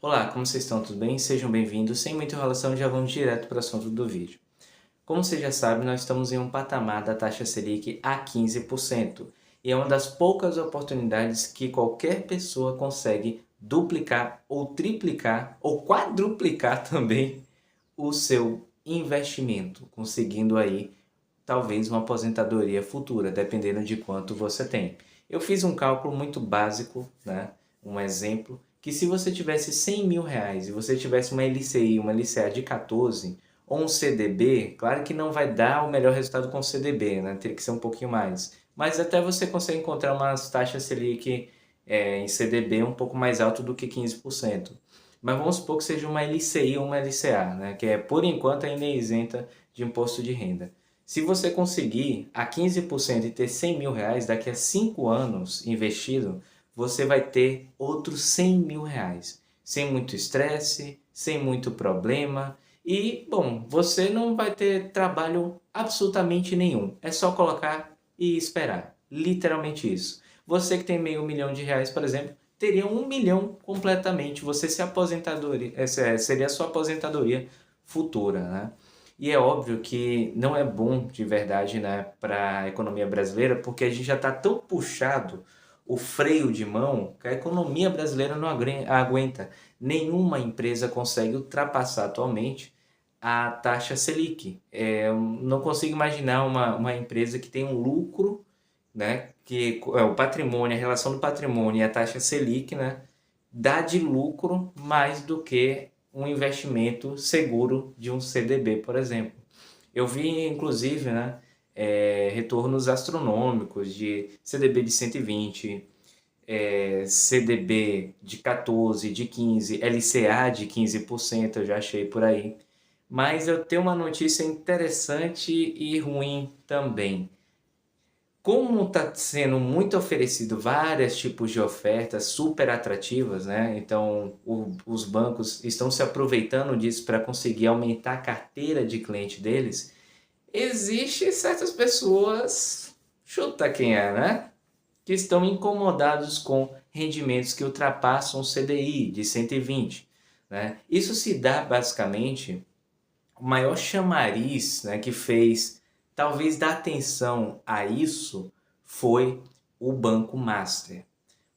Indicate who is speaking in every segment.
Speaker 1: Olá, como vocês estão? Tudo bem? Sejam bem-vindos. Sem muita enrolação, já vamos direto para o assunto do vídeo. Como você já sabe, nós estamos em um patamar da taxa Selic a 15%. E é uma das poucas oportunidades que qualquer pessoa consegue duplicar ou triplicar ou quadruplicar também o seu investimento, conseguindo aí talvez uma aposentadoria futura, dependendo de quanto você tem. Eu fiz um cálculo muito básico, né? Um exemplo, que se você tivesse 100 mil reais e você tivesse uma LCI, uma LCA de 14, ou um CDB, claro que não vai dar o melhor resultado com o CDB, né? Teria que ser um pouquinho mais. Mas até você consegue encontrar umas taxas Selic em CDB um pouco mais alto do que 15%. Mas vamos supor que seja uma LCI ou uma LCA, né? Que é, por enquanto, ainda é isenta de imposto de renda. Se você conseguir a 15% e ter 100 mil reais, daqui a 5 anos investido, você vai ter outros 100 mil reais. Sem muito estresse, sem muito problema. E, bom, você não vai ter trabalho absolutamente nenhum. É só colocar e esperar. Literalmente isso. Você que tem meio milhão de reais, por exemplo, teria 1 milhão completamente. Você se aposentadoria, seria a sua aposentadoria futura, né? E é óbvio que não é bom de verdade, né, para a economia brasileira, porque a gente já está tão puxado o freio de mão que a economia brasileira não aguenta. Nenhuma empresa consegue ultrapassar atualmente a taxa Selic. Eu não consigo imaginar uma empresa que tem um lucro, né, que é o patrimônio, a relação do patrimônio e a taxa Selic, né, dá de lucro mais do que um investimento seguro de um CDB, por exemplo. Eu vi, inclusive, né, retornos astronômicos de CDB de 120, CDB de 14, de 15, LCA de 15%, eu já achei por aí. Mas eu tenho uma notícia interessante e ruim também. Como está sendo muito oferecido vários tipos de ofertas super atrativas, né? Então os bancos estão se aproveitando disso para conseguir aumentar a carteira de cliente deles. Existem certas pessoas, chuta quem é, né? Que estão incomodados com rendimentos que ultrapassam o CDI de 120, né? Isso se dá basicamente o maior chamariz, né, que fez talvez dar atenção a isso foi o Banco Master.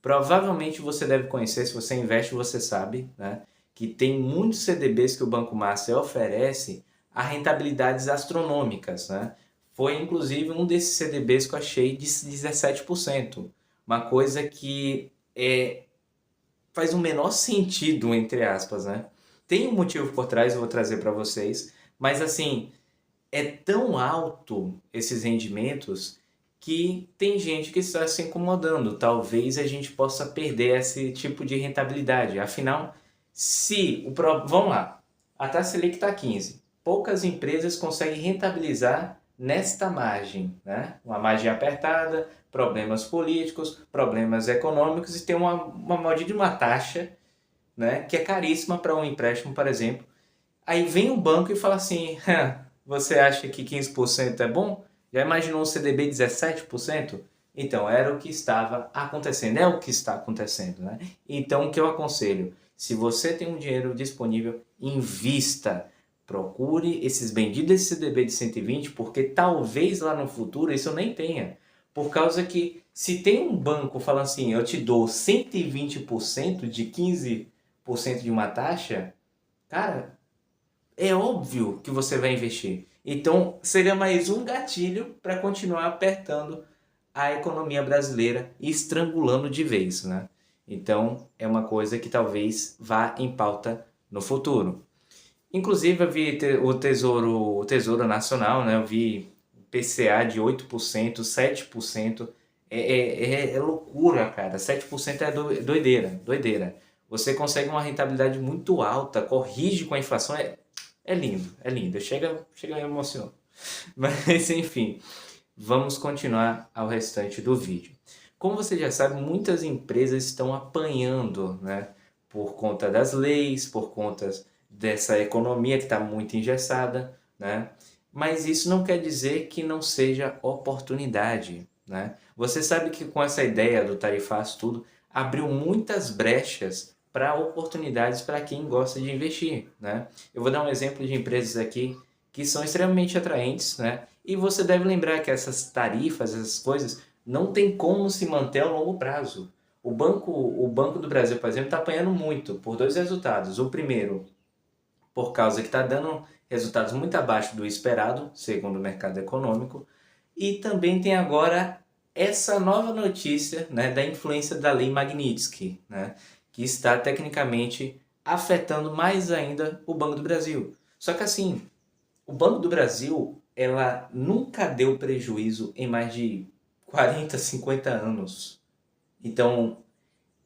Speaker 1: Provavelmente você deve conhecer, se você investe, você sabe, né, que tem muitos CDBs que o Banco Master oferece a rentabilidades astronômicas, né? Foi inclusive um desses CDBs que eu achei de 17%. Uma coisa que faz o menor sentido, entre aspas, né? Tem um motivo por trás, eu vou trazer para vocês, mas assim, é tão alto esses rendimentos que tem gente que está se incomodando. Talvez a gente possa perder esse tipo de rentabilidade. Afinal, se o vamos lá, a taxa Selic está 15. Poucas empresas conseguem rentabilizar nesta margem, né? Uma margem apertada, problemas políticos, problemas econômicos e tem uma maldita de uma taxa, né, que é caríssima para um empréstimo, por exemplo. Aí vem o banco e fala assim: você acha que 15% é bom? Já imaginou um CDB 17%? Então, era o que estava acontecendo, é o que está acontecendo, né? Então, o que eu aconselho? Se você tem um dinheiro disponível, invista. Procure esses benditos CDB de 120, porque talvez lá no futuro isso eu nem tenha. Por causa que se tem um banco falando assim, eu te dou 120% de 15% de uma taxa, cara, é óbvio que você vai investir. Então, seria mais um gatilho para continuar apertando a economia brasileira e estrangulando de vez, né? Então, é uma coisa que talvez vá em pauta no futuro. Inclusive, eu vi o Tesouro Nacional, né? Eu vi PCA de 8%, 7%. É loucura, cara. 7% é doideira, doideira. Você consegue uma rentabilidade muito alta, corrige com a inflação, é lindo, é lindo. Chega a emocionar. Mas enfim, vamos continuar ao restante do vídeo. Como você já sabe, muitas empresas estão apanhando, né? Por conta das leis, por conta dessa economia que está muito engessada, né? Mas isso não quer dizer que não seja oportunidade, né? Você sabe que com essa ideia do tarifaço tudo, abriu muitas brechas para oportunidades para quem gosta de investir, né? Eu vou dar um exemplo de empresas aqui que são extremamente atraentes, né? E você deve lembrar que essas tarifas, essas coisas, não tem como se manter a longo prazo. O Banco do Brasil, por exemplo, está apanhando muito por dois resultados. O primeiro, por causa que está dando resultados muito abaixo do esperado, segundo o mercado econômico, e também tem agora essa nova notícia, né, da influência da Lei Magnitsky, né, que está tecnicamente afetando mais ainda o Banco do Brasil. Só que assim, o Banco do Brasil, ela nunca deu prejuízo em mais de 40, 50 anos. Então,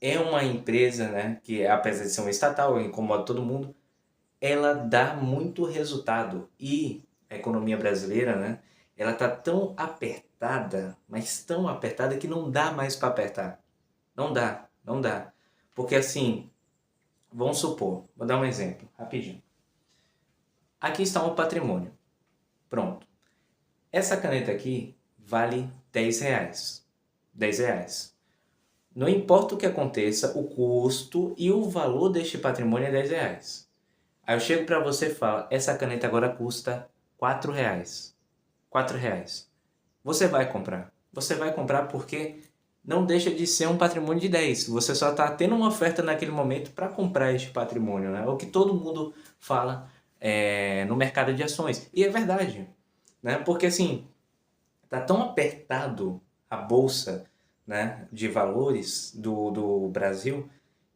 Speaker 1: é uma empresa, né, que apesar de ser uma estatal, incomoda todo mundo, ela dá muito resultado. E a economia brasileira, né, ela tá tão apertada, mas tão apertada que não dá mais para apertar. Não dá, não dá. Porque assim, vamos supor, vou dar um exemplo, rapidinho. Aqui está um patrimônio. Pronto. Essa caneta aqui vale R$ 10. R$ 10. Não importa o que aconteça, o custo e o valor deste patrimônio é R$ 10. Aí eu chego para você e falo, essa caneta agora custa R$ 4. R$ 4. Você vai comprar. Você vai comprar porque não deixa de ser um patrimônio de 10. Você só está tendo uma oferta naquele momento para comprar este patrimônio, né? É o que todo mundo fala no mercado de ações. E é verdade, né? Porque assim, tá tão apertado a bolsa, né, de valores do Brasil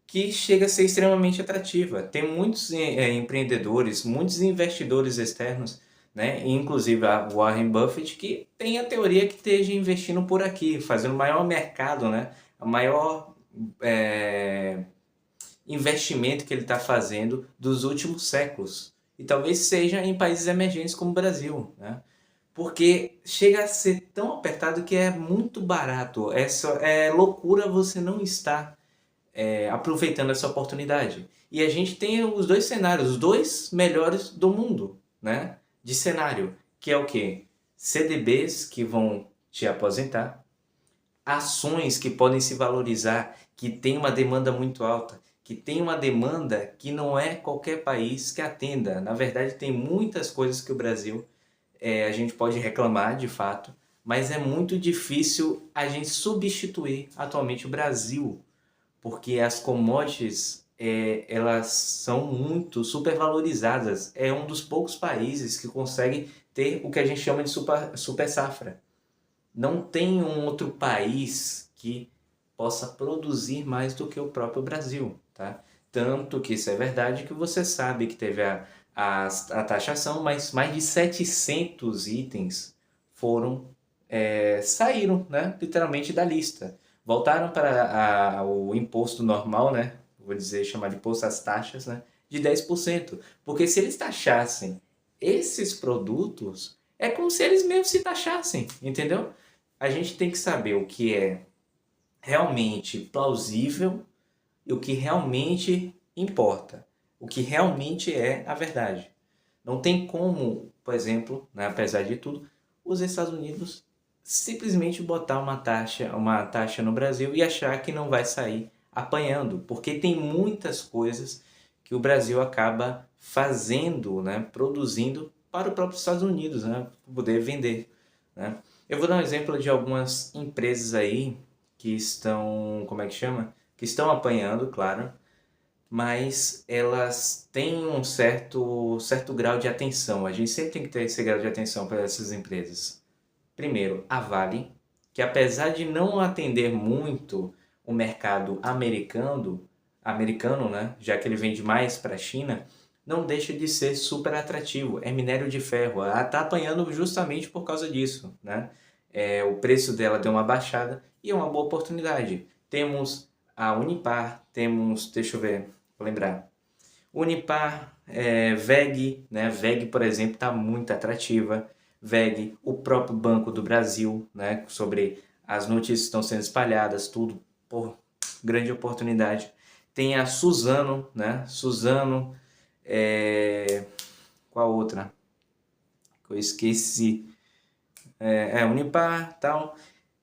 Speaker 1: que chega a ser extremamente atrativa. Tem muitos empreendedores, muitos investidores externos, né, inclusive a Warren Buffett, que tem a teoria que esteja investindo por aqui, fazendo o maior mercado, né, o maior é, investimento que ele está fazendo dos últimos séculos. E talvez seja em países emergentes como o Brasil, né? Porque chega a ser tão apertado que é muito barato. É loucura você não estar aproveitando essa oportunidade. E a gente tem os dois cenários, os dois melhores do mundo, né? De cenário, que é o quê? CDBs que vão te aposentar, ações que podem se valorizar, que tem uma demanda muito alta, que tem uma demanda que não é qualquer país que atenda. Na verdade, tem muitas coisas que o Brasil a gente pode reclamar de fato, mas é muito difícil a gente substituir atualmente o Brasil, porque as commodities elas são muito supervalorizadas. É um dos poucos países que consegue ter o que a gente chama de super safra. Não tem um outro país que possa produzir mais do que o próprio Brasil, tá? Tanto que isso é verdade que você sabe que teve a taxação, mas mais de 700 itens saíram, né, literalmente da lista. Voltaram para o imposto normal, né? Vou dizer, chamar de imposto às taxas, né? De 10%. Porque se eles taxassem esses produtos, é como se eles mesmos se taxassem, entendeu? A gente tem que saber o que é realmente plausível e o que realmente importa, o que realmente é a verdade. Não tem como, por exemplo, né, apesar de tudo, os Estados Unidos simplesmente botar uma taxa no Brasil e achar que não vai sair apanhando, porque tem muitas coisas que o Brasil acaba fazendo, né, produzindo para o próprio Estados Unidos, né, para poder vender, né? Eu vou dar um exemplo de algumas empresas aí que estão, como é que chama? Que estão apanhando, claro, mas elas têm um certo grau de atenção. A gente sempre tem que ter esse grau de atenção para essas empresas. Primeiro, a Vale, que apesar de não atender muito o mercado americano, né, já que ele vende mais para a China, não deixa de ser super atrativo. É minério de ferro. Ela está apanhando justamente por causa disso, né? O preço dela deu uma baixada e é uma boa oportunidade. Temos a Unipar, temos, deixa eu ver, vou lembrar. Unipar, VEG, né? VEG, por exemplo, está muito atrativa. VEG, o próprio Banco do Brasil, né? Sobre as notícias que estão sendo espalhadas, tudo, por grande oportunidade. Tem a Suzano, né? Suzano, qual outra? Que eu esqueci. Unipar, tal.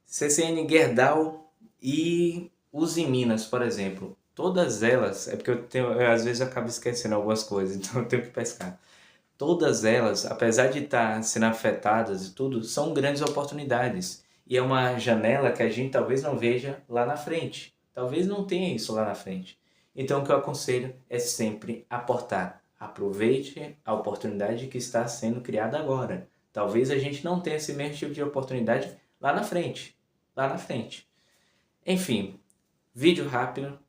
Speaker 1: CCN Gerdau e Uzi Minas, por exemplo. todas elas, é porque às vezes eu acabo esquecendo algumas coisas, então eu tenho que pescar. Todas elas, apesar de estar sendo afetadas e tudo, são grandes oportunidades. E é uma janela que a gente talvez não veja lá na frente. Talvez não tenha isso lá na frente. Então o que eu aconselho é sempre aportar. Aproveite a oportunidade que está sendo criada agora. Talvez a gente não tenha esse mesmo tipo de oportunidade lá na frente. Lá na frente. Enfim, vídeo rápido,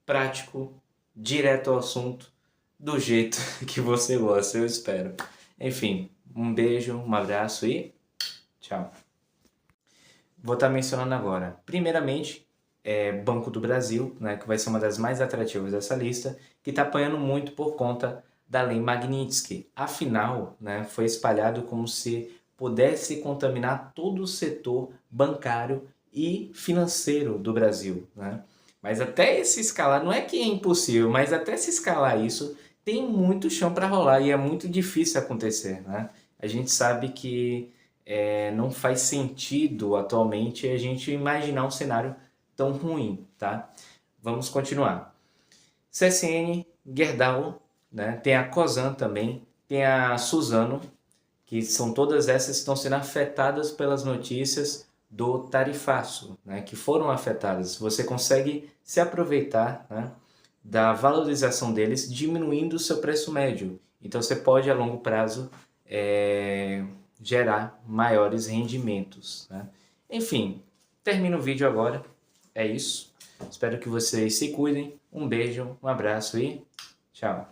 Speaker 1: prático, direto ao assunto, do jeito que você gosta, eu espero. Enfim, um beijo, um abraço e tchau. Vou estar mencionando agora, primeiramente, Banco do Brasil, né, que vai ser uma das mais atrativas dessa lista, que está apanhando muito por conta da Lei Magnitsky. Afinal, né, foi espalhado como se pudesse contaminar todo o setor bancário e financeiro do Brasil, né? Mas até se escalar, não é que é impossível, mas até se escalar isso, tem muito chão para rolar e é muito difícil acontecer, né? A gente sabe que não faz sentido atualmente a gente imaginar um cenário tão ruim, tá? Vamos continuar. CSN, Gerdau, né? Tem a Cosan também, tem a Suzano, que são todas essas que estão sendo afetadas pelas notícias do tarifaço, né? Que foram afetadas. Você consegue se aproveitar, né, da valorização deles diminuindo o seu preço médio. Então você pode a longo prazo gerar maiores rendimentos, né? Enfim, termino o vídeo agora. É isso. Espero que vocês se cuidem. Um beijo, um abraço e tchau.